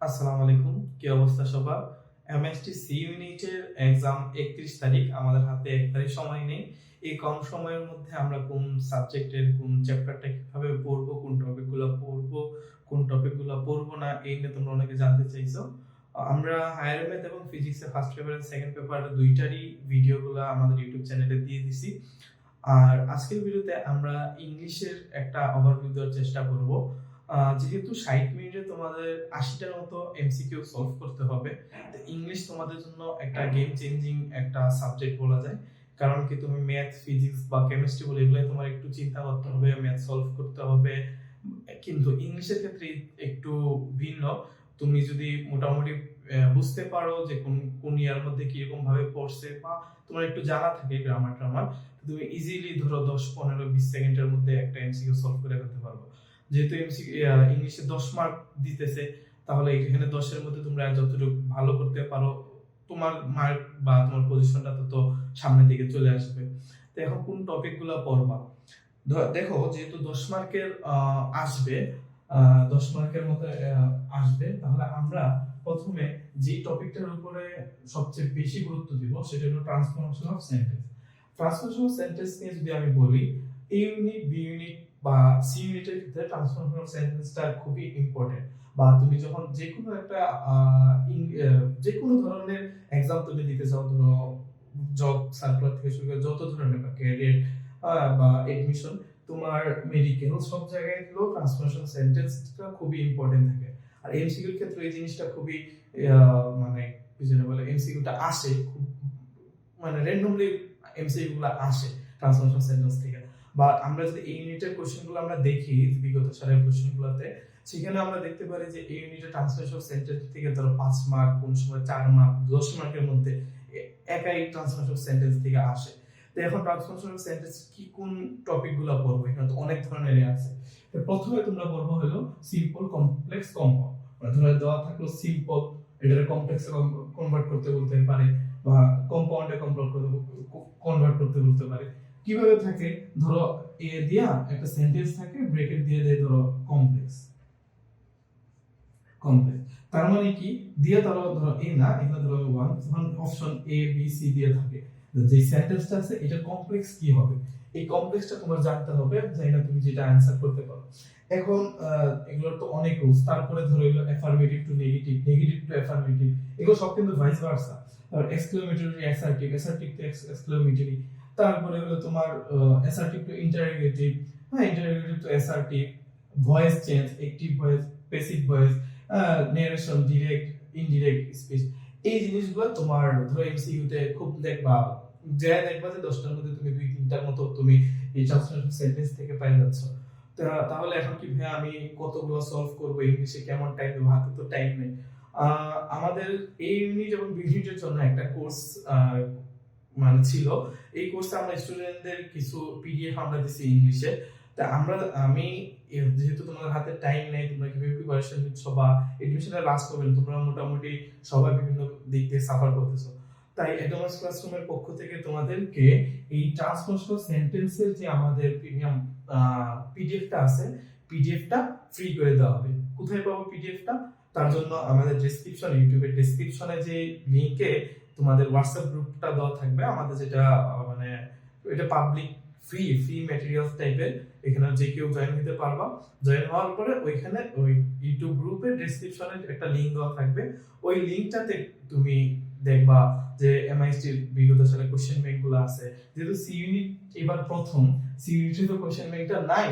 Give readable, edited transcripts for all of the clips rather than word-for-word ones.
আসসালামু আলাইকুম, কি অবস্থা সবার? এমএসটি সি ইউনিটের এক্সাম 31 তারিখ, আমাদের হাতে একবারই সময় নেই। এই কম সময়ের মধ্যে আমরা কোন সাবজেক্টের কোন চ্যাপ্টারটা কিভাবে পড়বো, কোন টপিকগুলো পড়বো, কোন টপিকগুলো পড়বো না, এই নিয়ে তোমরা অনেকে জানতে চাইছো। আমরা হায়ার ম্যাথ এবং ফিজিক্সের ফার্স্ট পেপার এবং সেকেন্ড পেপার দুইটারই ভিডিওগুলো আমাদের ইউটিউব চ্যানেলে দিয়ে দিছি। আর আজকের ভিডিওতে আমরা ইংলিশের একটা ওভারভিউ দেওয়ার চেষ্টা করব। যেহেতু 60 মিনিটে তোমাদের 80টার মতো এমসিকিউ সলভ করতে হবে, তো ইংলিশ তোমাদের জন্য একটা গেম চেঞ্জিং একটা সাবজেক্ট বলা যায়। কারণ কি, তুমি ম্যাথ, ফিজিক্স বা কেমিস্ট্রি বলে এগুলো তোমার একটু চিন্তা করতে হবে, ম্যাথ সলভ করতে হবে, কিন্তু ইংলিশের ক্ষেত্রে একটু ভিন্ন। তুমি যদি মোটামুটি বুঝতে পারো যে কোন কোন ইয়ার মধ্যে কিরকম ভাবে পড়ছে, বা তোমার একটু জানা থাকে গ্রামার ট্রামার, তুমি ইজিলি ধরো 10, 15, 20 সেকেন্ডের মধ্যে একটা এমসিকিউ সলভ করে ফেলতে পারবে। যেহেতু এমসিকিউ ইংলিশে 10 মার্ক দিতেছে, তাহলে এখানে 10-এর মধ্যে তোমরা যতটুকু ভালো করতে পারো, তোমার মার্ক বা তোমার পজিশনটা তো সামনের দিকে চলে আসবে। তো এখন কোন টপিকগুলো পড়বা? দেখো, যেহেতু 10 মার্কের আসবে, 10 মার্কের মতো আসবে, তাহলে আমরা প্রথমে যে টপিকটার উপরে সবচেয়ে বেশি গুরুত্ব দিব সেটা হলো transformation of sentence. Transformation of sentence নিয়ে যদি আমি বলি, এ ইউনিট, বি ইউনিট বা সি ইউনিটের ক্ষেত্রে ট্রান্সফরমেশন অফ সেন্টেন্সটা খুবই ইম্পর্টেন্ট। বা তুমি যখন যে কোনো একটা যে কোনো ধরনের এক্সাম তুমি দিতে চাও, ধরো জব সার্কুলার থেকে শুরু করে যত ধরনের বা ক্যারিয়ার বা এডমিশন, তোমার মেডিকেল, সব জায়গায় গুলো ট্রান্সফরমেশন সেন্টেন্সটা খুবই ইম্পর্টেন্ট থাকে। আর এমসিকিউর ক্ষেত্রে এই জিনিসটা খুবই মানে কি যেন বলে, এমসিকিউটা আসে খুব মানে র্যান্ডমলি, এমসিকিউ গুলো আসে ট্রান্সফরমেশন সেন্টেন্স থেকে। বা আমরা যদি এই ইউনিটের কোশ্চেনগুলো আমরা দেখি বিগত সালের কোশ্চেনগুলোতে, সেখানে আমরা দেখতে পারি যে এই ইউনিটের ট্রান্সফরমেশন সেন্টেন্স থেকে ধরো 5 মার্ক, কোন সময় 4 মার্ক, 10 মার্কের মধ্যে একাই ট্রান্সফরমেশন সেন্টেন্স থেকে আসে। তো এখন ট্রান্সফরমেশন সেন্টেন্স কি, কোন টপিকগুলো পড়বো? এখানে তো অনেক ধরনের আছে। তো প্রথমে তোমরা পড়বো হলো সিম্পল, কমপ্লেক্স, কম্পাউন্ড। মানে ধরো দেওয়া থাকলো সিম্পল, এটাকে কমপ্লেক্সে কনভার্ট করতে বলতে পারে, বা কম্পাউন্ডে কনভার্ট করতে বলতে পারে। কিভাবে থাকে? ধরো এ দিয়া একটা সেন্টেন্স থাকে, ব্রেকেট দিয়ে দেয় ধরো কমপ্লেক্স। কমপ্লেক্স তার মানে কি, দিয়ে ধরো এ না, এখানে ধরো 1, তখন অপশন এ বি সি দিয়ে থাকে। যে সেন্টেন্সটা আছে এটা কমপ্লেক্স কি হবে, এই কমপ্লেক্সটা তোমার জানতে হবে, যাই না তুমি যেটা অ্যানসার করতে পারো। এখন এগুলোর তো অনেক রুলস। তারপরে ধরো এগুলো affirmative to negative, negative to affirmative, এগুলো সব কিন্তু ভাইস ভার্সা। আর exclamatory assertive, assertive to exclamatory. তারপরে হলো তোমার অ্যাসার্টিভ টু ইন্টারোগেটিভ, হ্যাঁ, interrogative to assertive, voice change, active voice, passive voice, narration, direct, indirect speech. এই জিনিসগুলো তোমার ধরো এমসিইউ তে খুব দেখবা, যে দেখবা যে 10টার মধ্যে তুমি 2-3টার মতো তুমি এই ট্রান্সলেশন সেন্টেন্স থেকে পেয়ে যাচ্ছ। তাহলে এখন কি ভাই, আমি কতগুলো সলভ করব, ইংলিশে কেমন টাইম দেবো? হাতে তো টাইম নেই। আমাদের এই ইউনিট এবং বি ইউনিটের জন্য একটা কোর্স মানে ছিল। এই কোর্সে আমরা স্টুডেন্টদের কিছু পিডিএফ আমরা দিছি ইংলিশে। তা আমি যেহেতু তোমাদের হাতে টাইম নেই, তোমরা কিভাবে প্রিপারেশন নিচ্ছ বা এডমিশনের লাস্ট হবে, তোমরা মোটামুটি সবাই বিভিন্ন দিক দিয়ে সাফার করতেছো, তাই অ্যাডভান্স ক্লাসরুমের পক্ষ থেকে তোমাদেরকে এই ট্রান্সফরমেশন সেন্টেন্সের যে আমাদের প্রিমিয়াম পিডিএফটা আছে, পিডিএফটা ফ্রি করে দেওয়া হবে। কোথায় পাবো পিডিএফটা? তার জন্য আমাদের ডেসক্রিপশন, ইউটিউবের ডেসক্রিপশনে যে লিংকে তোমাদের হোয়াটসঅ্যাপ গ্রুপটা দেওয়া থাকবে, আমাদের যেটা মানে এটা পাবলিক ফ্রি ম্যাটেরিয়ালস টাইপের, এখানে যে কেউ জয়েন হতে পারবা। জয়েন হওয়ার পরে ওইখানে ওই ইউটিউব গ্রুপের ডেসক্রিপশনে একটা লিংক দেওয়া থাকবে, ওই লিংকটাতে তুমি দেখবা যে এমআইএসটি বিগত সালে কোশ্চেন ব্যাংক গুলো আছে। যেহেতু সি ইউনিট এবার প্রথম, সি ইউনিটে তো কোশ্চেন ব্যাংকটা নাই,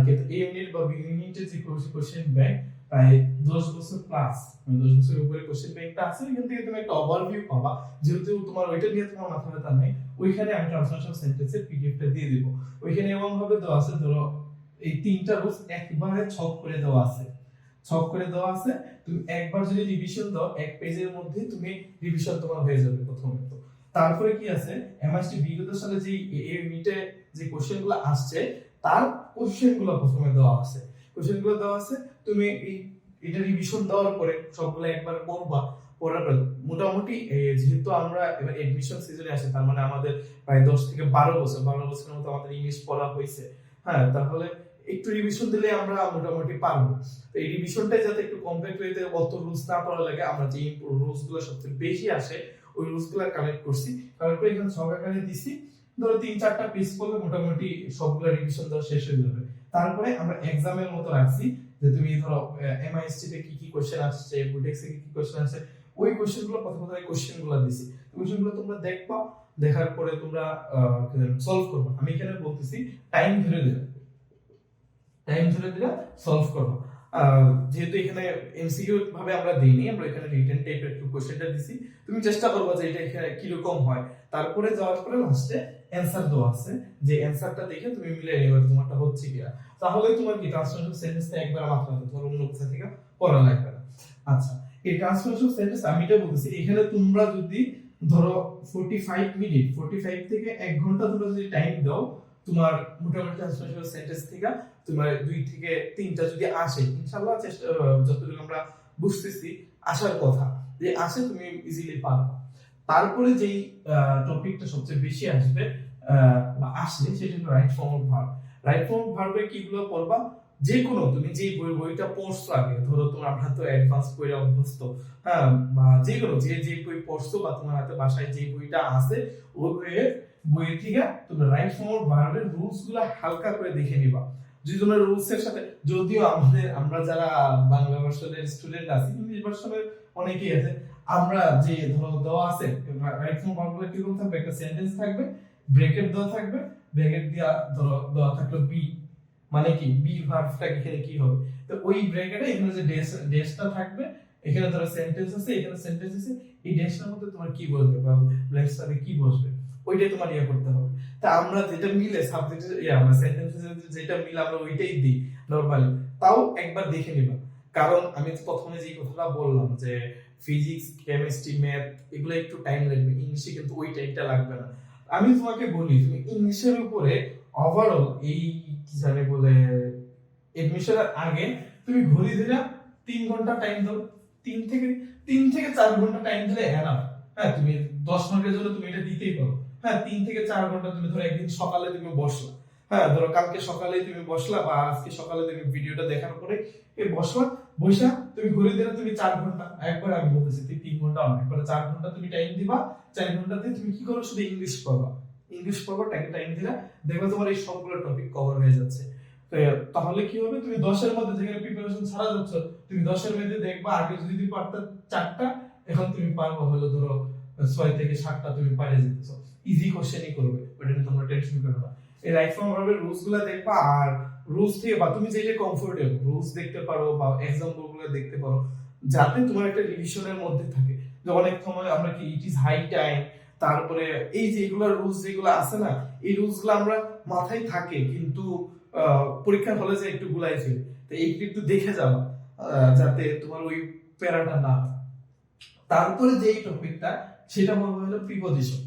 কিন্তু এ ইউনিট বা বি ইউনিটের যে কোশ্চেন ব্যাংক প্রায় 10 বছর প্লাস, 10 বছরের উপরে কোশ্চেন ব্যাংকটা আছে, এখান থেকে তুমি একটা ওভারভিউ পাবা। যেহেতু তোমার ওইটা নিয়ে তোমার মাথা ব্যথা নাই, ওইখানে আমি ট্রান্সলেশন সেন্টেন্সের পিডিএফটা দিয়ে দিব। ওইখানে এমন ভাবে দেওয়া আছে, ধরো এই 3টা রুলস একবারে ছক করে দেওয়া আছে, ছক করে দেওয়া আছে। তুমি একবার যদি রিভিশন দাও, এক পেজের মধ্যে তুমি রিভিশন তোমার হয়ে যাবে প্রথমে। তো তারপরে কি আছে, এমআইএসটি বিগত সালে যে ইউনিটে যে কোশ্চেনগুলো আসছে, তার কোশ্চেনগুলো প্রথমে দেওয়া আছে, কোশ্চেনগুলো দেওয়া আছে। তুমি এটা রিভিশন দেওয়ার পরে সবগুলো একবার পড়বা। পড়ার পর মোটামুটি যেহেতু আমরা এবার এডমিশন সিজনে আসে, তার মানে আমাদের প্রায় 10 থেকে 12 বছরের মতো আমাদের ইংলিশ পড়া হয়েছে। হ্যাঁ, তাহলে একটু রিভিশন দিলে আমরা মোটামুটি পারবো। তো এই রিভিশনটাই যাতে একটু কমপ্লিট হয়ে যায়, অত রুলস না পড়া লাগে, আমরা যে রুলস গুলো সবচেয়ে বেশি আসে ওই রুলস গুলো কালেক্ট করছি, কালেক্ট করে এখানে ছক আকারে দিছি। ধরো 3-4টা পেজ করলে মোটামুটি সবগুলো রিভিশন দেওয়া শেষ হয়ে যাবে। তারপরে আমরা এক্সামের মতো রাখছি যে তুমি ধরো এমআইএসটি তে কি কি কোশ্চেন আসছে, বুটেক্স এ কি কি কোশ্চেন আসছে, ওই কোশ্চেন গুলো প্রথমে কোশ্চেন গুলো দিছি। কোশ্চেন গুলো তোমরা দেখবা, দেখার পরে তোমরা সলভ করবা। আমি এখানে বলতেছি টাইম ধরে দিলা সলভ করবা। যেহেতু এখানে এমসিকিউ ভাবে আমরা দেইনি, আমরা এখানে রিটেন টাইপের একটু কোশ্চেনটা দিছি, তুমি চেষ্টা করবা যে এটা এখানে কি রকম হয়। তারপরে যাওয়ার পরে লাস্টে অ্যানসার দেওয়া আছে, যে অ্যানসারটা দেখে তুমি মিলিয়ে নিবে তোমারটা হচ্ছে কিনা। তাহলে তোমার কি ট্রান্সফরমেশন সেন্টেন্সটা একবার মাত্র ধরো অন্য কোথা থেকে পড়া লাগবে না। আচ্ছা, এই ট্রান্সফরমেশন সেন্টেন্স আমি এটা বলতেছি, এখানে তোমরা যদি ধরো 45 থেকে 1 ঘন্টা ধরে যদি টাইম দাও, তোমার মোটামুটি ট্রান্সফরমেশন সেন্টেন্স থেকে তোমার 2 থেকে 3টা যদি আসে, ইনশাআল্লাহ চেষ্টা যতটুকু আমরা বুঝতেছি আসার কথা যে আসে, তুমি ইজিলি পারবে। তারপরে যেই টপিকটা সবচেয়ে বেশি আসবে বা আসলে, সেটা হলো right form of verb. Right form of ভার্বে কিগুলো পড়বা, যে কোনো তুমি যে বইটা পড়ছো আগে, ধরো তোমার আমরা তো অ্যাডভান্স পড়ে অভ্যস্ত, হ্যাঁ, বা যে কোনো যে বই পড়ছো বা তোমার হাতে বাসায় যে বইটা আছে ওই বইয়ের থেকে তুমি রাইট ফর্ম অফ ভার্বের রুলস গুলো হালকা করে দেখে নিবা। যদি তোমার রুলস এর সাথে, যদিও আমরা যারা বাংলা ভার্সনের স্টুডেন্ট আছি, ইংলিশ ভার্সনের অনেকেই আছে, আমরা যে ধরো দেওয়া আছে রাইট ফর্ম ভার্ব গুলো কিরকম থাকবে, একটা সেন্টেন্স থাকবে, ব্র্যাকেট দেওয়া থাকবে, ব্র্যাকেট দিয়া ধরো দেওয়া থাকলো বি, মানে কি বি ভার্বটা এখানে কি হবে, তো ওই ব্র্যাকেটে এখানে যে ড্যাশটা থাকবে, এখানে ধরো সেন্টেন্স আছে, এখানে সেন্টেন্স আছে, এই ড্যাশটার মধ্যে তোমার কি বসবে বা ব্ল্যাঙ্কসটাতে কি বসবে, ওইটাই তোমার করতে হবে। তা আমরা যেটা মিলে সাবজেক্টের আমরা সেন্টেন্সে যেটা মিলে আমরা ওইটাই দিই নরমালি, তাও একবার দেখে নিবা। কারণ আমি প্রথমে যে কথাটা বললাম যে ফিজিক্স, কেমিস্ট্রি, ম্যাথ এগুলো একটু টাইম লাগবে, ইংলিশে কিন্তু ওই টাইমটা লাগবে না। আমি তোমাকে বলি, তুমি ইংলিশের উপরে ওভারঅল এই কি জানে বলে এডমিশনের আগে তুমি ঘড়ি ধরে 3 ঘন্টা টাইম দাও, 3 থেকে 4 ঘন্টা টাইম দিলে এনাফ। হ্যাঁ, তুমি 10 মার্কের জন্য তুমি এটা দিতেই পারো। হ্যাঁ, 3 থেকে 4 ঘন্টা তুমি ধরো একদিন সকালে তুমি বসলা, হ্যাঁ ধরো কালকে সকালে তুমি বসলা বা আজকে সকালে তুমি ভিডিওটা দেখার পরে বসলা, বসা তুমি ঘুরে দিলে তুমি 4 ঘন্টা, একবার আমি বলতেছি তুই 3 ঘন্টা না, একবার 4 ঘন্টা তুমি টাইম দিবা। 4 ঘন্টাতে তুমি কি করো, শুধু ইংলিশ পড়বা, টাইম দিলা, দেখবে তোমার এই সবগুলো টপিক কভার হয়ে যাচ্ছে। তাহলে কি হবে, তুমি 10 এর মধ্যে যেখানে প্রিপারেশন ছাড়া যাচ্ছ, তুমি 10 এর মধ্যে দেখবা আগে যদি তুমি পারতা 4টা, এখন তুমি পারবা হলো ধরো 6 থেকে 7টা তুমি পারে যেতেছো, ইজি কোশ্চেনই করবে, ওটা নিয়ে তোমরা টেনশন করো না। এই রাইট ফর্ম ভার্বের রুলস গুলো দেখবা, আর রুলস থেকে বা তুমি যেটা কমফোর্টেবল রুলস দেখতে পারো বা এক্সাম্পল গুলো দেখতে পারো, যাতে তোমার একটা রিভিশনের মধ্যে থাকে। যে অনেক সময় আমরা কি ইট ইজ হাই টাইম, তারপরে এই যে এগুলা রুলস যেগুলো আছে না, এই রুলস গুলো আমরা মাথায় থাকে কিন্তু পরীক্ষার হলে যে একটু গুলাই ফেলি, তো এইটা একটু দেখে যাবা যাতে তোমার ওই প্যারাটা না হয়। তারপরে যেই টপিকটা সেটা বলবো হলো প্রিপজিশন।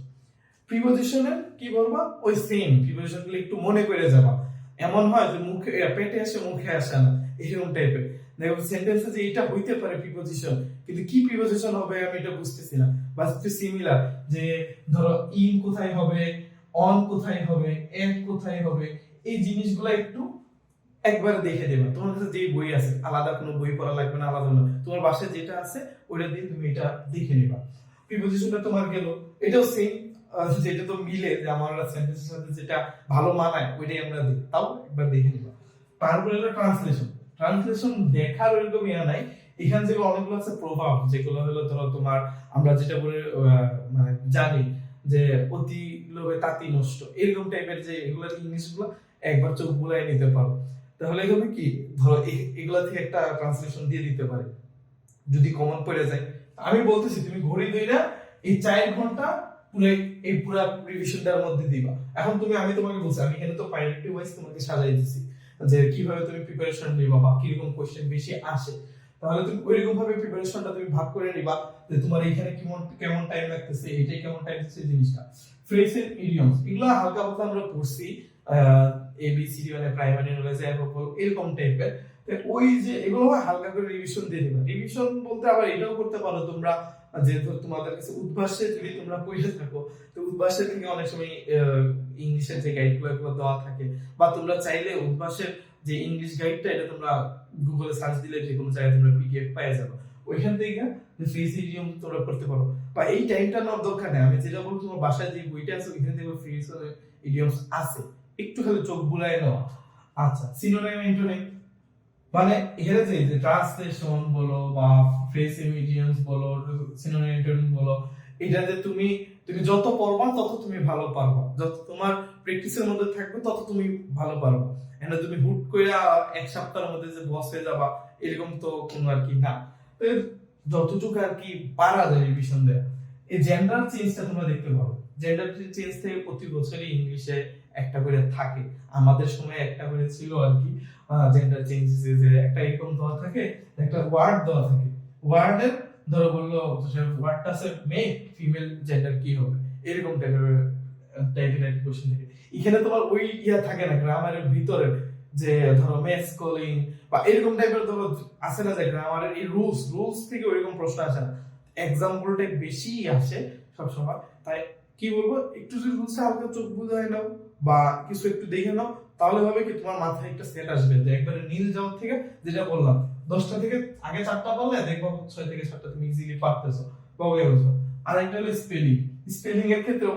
প্রিপজিশনের কি বলবা, ওই সেম প্রিপজিশন গুলো একটু মনে করে যাবা। এমন হয় যে মুখে পেটে আসে মুখে আসে না, এরকম টাইপের দেখো সেন্টেন্সে যে এটা হইতে পারে প্রিপজিশন, কিন্তু কি প্রিপজিশন হবে আমি এটা বুঝতেছি না। বা একটু সিমিলার, যে ধরো ইন কোথায় হবে, অন কোথায় হবে, এন্ড কোথায় হবে, এই জিনিসগুলো একটু একবার দেখে দেবা। তোমার কাছে যে বই আছে, আলাদা কোনো বই পড়া লাগবে না, আলাদা না, তোমার বাসায় যেটা আছে ওইটা দিয়ে তুমি এটা দেখে নিবা। প্রিপজিশনটা তোমার গেল, এটাও সেম, যেটা তো মিলে যে আমার সেন্টেন্সের সাথে যেটা ভালো মানায় ওইটাই আমরা দিই, তাও একবার দেখে নিবা। তারপরে হলো ট্রান্সলেশন দেখার ওইরকম ইয়া নাই। এখানে যেগুলো অনেকগুলো আছে প্রভাব, যেগুলো হলো ধরো তোমার আমরা যেটা বলে মানে জানি যে অতি লোভে তাঁতি নষ্ট, এরকম টাইপের যে এগুলো ইংলিশগুলো একবার চোখ বুলাই নিতে পারো, তাহলে হবে কি ধরো এগুলা থেকে একটা ট্রান্সলেশন দিয়ে দিতে পারে যদি কমন পড়ে যায়। আমি বলতেছি তুমি ঘড়ি ধইরা এই 4 ঘন্টা পুরো রিভিশনটার মধ্যে দিবা। এখন আমি তোমাকে বলছি, আমি এখানে তো প্রায়োরিটি ওয়াইজ তোমাকে সাজাই দিছি যে কিভাবে তুমি প্রিপারেশন নিবা বা কিরকম কোশ্চেন বেশি আসে, তাহলে তুমি ওইরকম ভাবে প্রিপারেশনটা তুমি ভাগ করে নিবা যে তোমার এখানে কেমন টাইম লাগতেছে, এটাই কেমন টাইম লাগতেছে জিনিসটা। ফ্রেজ এন্ড ইডিয়মস এগুলো হালকা পাতলা আমরা পড়ছি, এবিসিডি মানে প্রাইমারি নলেজ এরকম টাইপের। ওই যে এগুলো হালকা করে রিভিশন দিয়ে দিবা। রিভিশন বলতে আবার এটাও করতে পারো তোমরা, যেহেতু তোমাদের কাছে উদ্ভাসে যদি তোমরা পড়ে থাকো, তো উদ্ভাসের থেকে অনেক সময় ইংলিশের যে গাইডগুলো দেওয়া থাকে, বা তোমরা চাইলে উদ্ভাসের যে ইংলিশ গাইডটা, এটা তোমরা গুগলে সার্চ দিলে যে কোনো জায়গায় তোমরা পিডিএফ পেয়ে যাবে, ওইখান থেকে ফ্রেজ ইডিয়ম তোমরা পড়তে পারো। বা এই টাইমটা নেওয়ার দরকার নেই, আমি যেটা বলবো তোমার বাসায় যে বইটা আছে ওইখান থেকে ফ্রেজ ইডিয়মস আছে, একটু খালি চোখ বুলায় নেওয়া। আচ্ছা, সিনোনিম অ্যান্টোনিম মানে এখানে যে ট্রান্সলেশন বলো বা ফ্রেজ ইডিয়মস বলো, সিনোনিম অ্যান্টোনিম বলো, এটা যে তুমি যত পড়বা তত তুমি ভালো পারবা, যত তোমার প্র্যাকটিসের মধ্যে থাকবে তত তুমি ভালো পারবা। এন্ড তুমি হুট কইরা এক সপ্তাহের মধ্যে যে বস হয়ে যাবা এরকম তো কোনো আর কি না। তো যতটুকু আর কি পারা যায় রিভিশন দেয়া। এই জেন্ডার চেঞ্জটা তোমরা দেখতে পারো, জেন্ডার চেঞ্জ থেকে প্রতি বছরই ইংলিশে একটা করে থাকে, আমাদের সময় একটা করে ছিল আর কি। জেন্ডার চেঞ্জেস যে একটা এরকম দেওয়া থাকে, একটা ওয়ার্ড দেওয়া থাকে, ওয়ার্ডের ধরো বললো ওয়ার্ডটা আছে মেল ফিমেল জেন্ডার কি হবে, এরকম টাইপের কোশ্চেন থাকে। এখানে তোমার ওই ইয়া থাকে না গ্রামারের ভিতরে যে ধরো ম্যাসকলিন বা এরকম টাইপের ধরো আছে না যে গ্রামারের এই রুলস থেকে ওইরকম প্রশ্ন আসে না, এক্সাম্পলটা বেশি আসে সব সময়। তাই কি বলবো, একটু যদি রুলসটা হালকা চোখ বুঝায় নাও বা কিছু একটু দেখে নাও, তাহলে হবে কি তোমার মাথায় একটা সেট আসবে যে একবারে নীল যাওয়ার থেকে, যেটা বললাম 10টা থেকে আগে 4টা বললে দেখবো 6 থেকে 7টা তুমি ইজিলি পারতেছো বা হয়ে গেছো। আর একটা হলো স্পেলিং এর ক্ষেত্রেও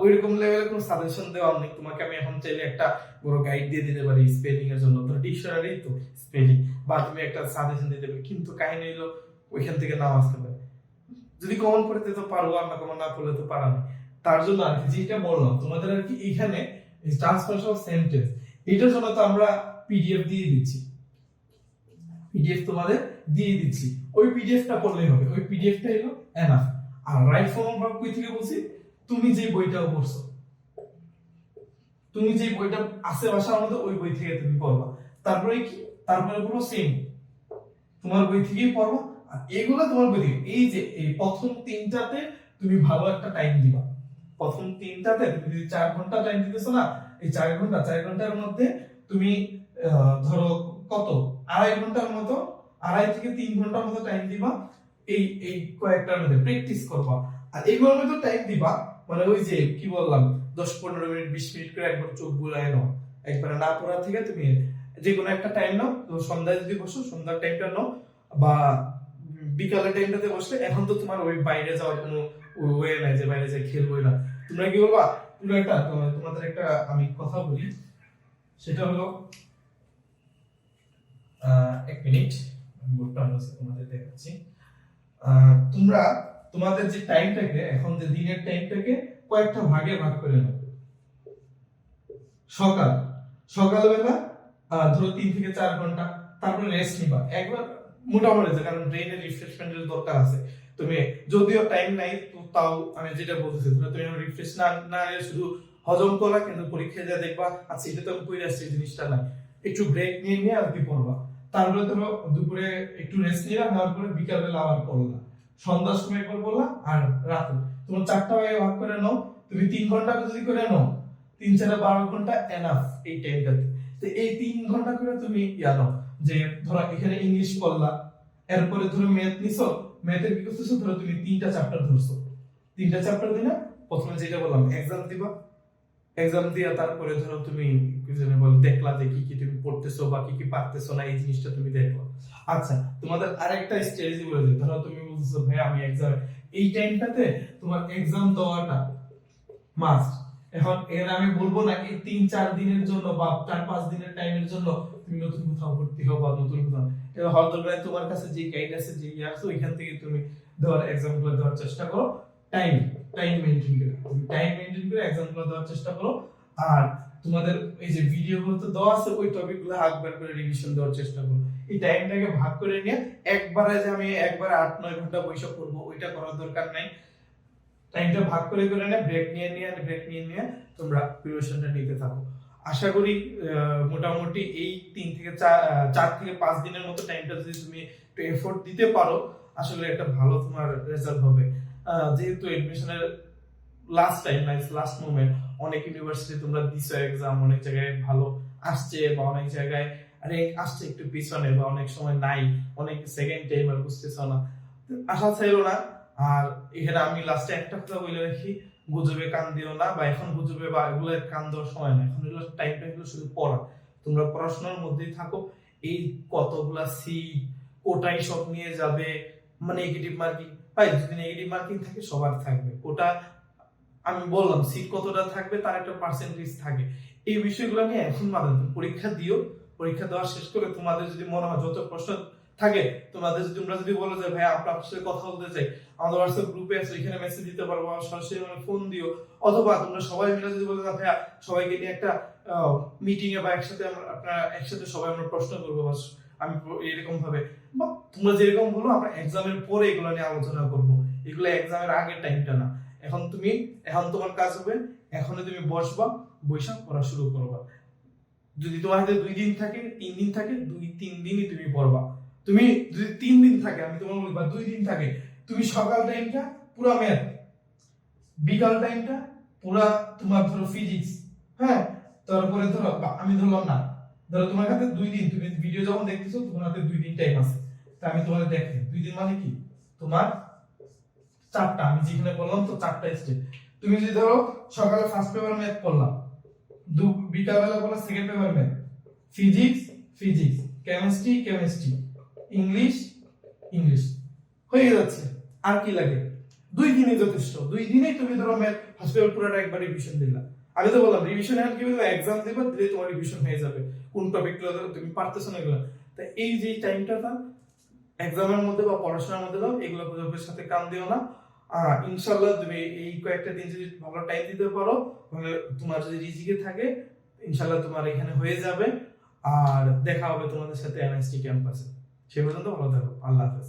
ওইরকম লেভেলের কোনো সাজেশন দেওয়া নেই তোমাকে, আমি এখন চাইলে একটা বড় গাইড দিয়ে দিতে পারি স্পেলিং এর জন্য, ধরো ডিকশনারি তো স্পেলিং, বা তুমি একটা সাজেশন দিতে পারি, কিন্তু কাহিনী হলো ওইখান থেকে নাও আসতে পারে। যদি কমন পড়তে তো পারো, আর না কমন না পড়লে তো পারা নেই। তার জন্য আর কি যেটা বললাম তোমাদের আর কি এখানে ট্রান্সফারেশন সেন্টেন্স, এটার জন্য তো আমরা পিডিএফ দিয়ে দিচ্ছি, পিডিএফ তোমাদের দিয়ে দিচ্ছি, ওই পিডিএফটা পড়লেই হবে, ওই পিডিএফটা হলো এনাফ। আর রাইট ফর্ম ভার্ব কই থেকে বলছি, তুমি যে বইটা পড়ছো, তুমি যে বইটা আছে ভাষার মধ্যে ওই বই থেকে তুমি পড়বা। তারপরে কি, তারপরে পুরো সেম তোমার বই থেকেই পড়বা। আর এগুলো তোমার বই থেকে, এই যে এই প্রথম 3টাতে তুমি ভালো একটা টাইম দিবা, প্রথম 3টাতে তুমি যদি 4 ঘন্টা টাইম দিতেছো না, এই 4 ঘন্টার মধ্যে তুমি ধরো কত 2.5 ঘন্টার মতো, 2.5 থেকে 3 ঘন্টার মতো টাইম দিবা এই কয়েকটার মধ্যে প্র্যাকটিস করবা। আর এইগুলোর মধ্যে টাইম দিবা মানে ওই যে কি বললাম 10-15 মিনিট 20 মিনিট করে একবার চোখ বুলায় নাও, একবার না পড়া থেকে তুমি যে কোনো একটা টাইম নাও, তো সন্ধ্যায় যদি বসো সন্ধ্যার টাইমটা নাও, বা বিকালের টাইমটাতে বসলে, এখন তো তোমার ওই বাইরে যাওয়ার কোনো ওয়ে নাই যে বাইরে যে খেলবো না, তোমরা কি বলবা পুরো একটা তোমাদের একটা আমি কথা বলি, সেটা হলো 1 মিনিট বোর্ডটা আমরা তোমাদের দেখাচ্ছি। তোমরা তোমাদের যে টাইমটাকে, এখন যে দিনের টাইমটাকে কয়েকটা ভাগে ভাগ করে নাও। সকালবেলা ধরো 3 থেকে 4 ঘন্টা, তারপরে রেস্ট নিবা একবার মোটামুটি, কারণ ব্রেইনের রিফ্রেশমেন্টের দরকার আছে। তুমি যদিও টাইম নাই তো তাও আমি যেটা বলতেছি, তুমি রিফ্রেশ না শুধু হজম করা, কিন্তু পরীক্ষায় যা দেখবা আচ্ছা এটা তো আমি পড়ে আসছি জিনিসটা নাই, একটু ব্রেক নিয়ে আর কি পড়বা। তারপরে ধরো দুপুরে একটু রেস্ট নিলা, নেওয়ার পরে বিকালবেলা আবার পড়লা, সন্ধ্যার সময় একবার পড়লা, আর রাতে তোমার 4টা ভাগে ভাগ করে নাও। তুমি 3 ঘন্টা যদি করে নাও, 3-4-12 ঘন্টা এনাফ এই টাইমটাতে। তো এই 3 ঘন্টা করে তুমি জানো যে ধরো এখানে ইংলিশ পড়লা, এরপরে ধরো ম্যাথ নিছো, ম্যাথের কি করতেছো, ধরো তুমি 3টা চ্যাপ্টার ধরছো, 3টা চ্যাপ্টার দিনা প্রথমে যেটা বললাম এক্সাম দিবা, এক্সাম দিয়া তারপরে ধরো তুমি কি জানি বল দেখলা যে কি তুমি পড়তেছো বা কি পারতেছো না, এই জিনিসটা তুমি দেখো। আচ্ছা, তোমাদের আরেকটা স্ট্র্যাটেজি বলে দিই, ধরো তুমি বলছো ভাই আমি এক্সাম, এই টাইমটাতে তোমার এক্সাম দেওয়াটা মাস্ট। এখন এর আমি বলবো না এই 3-4 দিনের জন্য বা 4-5 দিনের টাইমের জন্য তুমি নতুন কোথাও ভর্তি হও বা নতুন কোথাও, এটা হয়তো তোমার কাছে যে গাইড আছে যে আছে ওইখান থেকে তুমি দেওয়ার এক্সামগুলো দেওয়ার চেষ্টা করো, টাইম মেইনটেইন করে, তুমি টাইম মেইনটেইন করে এক্সামগুলো দেওয়ার চেষ্টা করো। আর তোমাদের এই যে ভিডিওগুলো তো দেওয়া আছে, ওই টপিকগুলো একবার করে রিভিশন দেওয়ার চেষ্টা করো। এই টাইমটাকে ভাগ করে নিয়ে একবারে যে আমি একবার 8-9 ঘন্টা বসে পড়বো ওইটা করার দরকার নাই, টাইমটা ভাগ করে না ব্রেক নিয়ে তোমরা প্রিপারেশনটা নিতে থাকো। আশা করি মোটামুটি এই 3 থেকে 4 থেকে 5 দিনের মতো টাইমটা যদি তুমি একটু এফোর্ট দিতে পারো, আসলে একটা ভালো তোমার রেজাল্ট হবে। যেহেতু এডমিশনের লাস্ট টাইম লাস্ট মোমেন্ট, অনেক ইউনিভার্সিটি তোমরা দিছো এক্সাম, অনেক জায়গায় ভালো আসছে বা অনেক জায়গায় র্যাঙ্ক আসছে একটু পিছনে, বা অনেক সময় নাই, অনেক সেকেন্ড টাইম আর বুঝতেছো না, আশা ছাইলো না। আর এখানে আমি লাস্টে একটা কথা বলে রাখি, গুজবে কান দিও না, বা এখন গুজবে বা এগুলো কান দেওয়ার সময় না, এখন এগুলো টাইমটা এগুলো শুধু পড়া, তোমরা পড়াশোনার মধ্যেই থাকো। এই কতগুলা সিট কোটাই সব নিয়ে যাবে, মানে নেগেটিভ মার্কিং ভাই, যদি নেগেটিভ মার্কিং থাকে সবার থাকবে কোটা। আমি বললাম সিট কতটা থাকবে তার একটা পার্সেন্টেজ থাকে। এই বিষয়গুলো নিয়ে এখন মাথায় রাখো। পরীক্ষা দিও, পরীক্ষা দেওয়া শেষ করে তোমাদের যদি মনে হয় যত প্রশ্ন থাকে, তোমাদের তোমরা যদি বলো যে ভাই আপনার সাথে কথা বলতে চাই, আমাদের হোয়াটসঅ্যাপ গ্রুপে আছে, এখানে মেসেজ দিতে পারবো, সরাসরি ফোন দিও। অথবা তোমরা সবাই মিলে যদি বলো যে ভাইয়া সবাইকে নিয়ে একটা মিটিং এ বা একসাথে আপনারা একসাথে সবাই আমরা প্রশ্ন করবো, আমি এরকম ভাবে, বা তোমরা যেরকম বলো আমরা এক্সামের পরে এগুলো নিয়ে আলোচনা করবো। এগুলো এক্সামের আগের টাইমটা না। এখন তোমার কাজ হবে, এখনই তুমি বসবা, বৈশাখ পড়া শুরু করবা। যদি তোমার হাতে 2 দিন থাকে 3 দিন থাকে, 2-3 দিনই তুমি পড়বা। তুমি যদি 3 দিন থাকে, আমি তোমার বলি, বা 2 দিন থাকে, তুমি সকাল টাইমটা পুরো ম্যাথ, বিকাল টাইমটা পুরো তোমার ধরো ফিজিক্স, হ্যাঁ, তারপরে ধরো আমি ধরলাম না, ধরো তোমার হাতে 2 দিন, তুমি ভিডিও যখন দেখতেছো তোমার হাতে 2 দিন টাইম আছে, তা আমি তোমাদের দেখাই 2 দিন মানে কি, তোমার 4টা, আমি যেখানে বললাম তো 4টা স্টেপ। তুমি যদি ধরো সকালে ফার্স্ট পেপার ম্যাথ পড়লাম, বিকাল বেলা পড়লাম second paper math, physics, chemistry, English, হয়ে যাচ্ছে। আর কি লাগে? 2 দিনই যথেষ্ট। 2 দিনেই তুমি ধরো ম্যাথ ফার্স্ট পেপার পুরোটা একবার রিভিশন দিলা। আমি তো বললাম রিভিশন এখন কি বলবো, এক্সাম দিবা, দিলে তোমার রিভিশন হয়ে যাবে, কোন টপিকগুলো তুমি পারতেছো না এগুলো। তা এই যে টাইমটা এক্সামের মধ্যে বা পড়াশোনার মধ্যে দাও, এগুলো প্রজেক্টের সাথে কাম দিও না। ইনশাআল্লাহ তুমি এই কয়েকটা দিন যদি ভালো টাইম দিতে পারো, তাহলে তোমার যদি রিজিকে থাকে, ইনশাআল্লাহ তোমার এখানে হয়ে যাবে। আর দেখা হবে তোমাদের সাথে এনএসটি ক্যাম্পাসে। সে পর্যন্ত ভালো থাকো, আল্লাহ হাফেজ।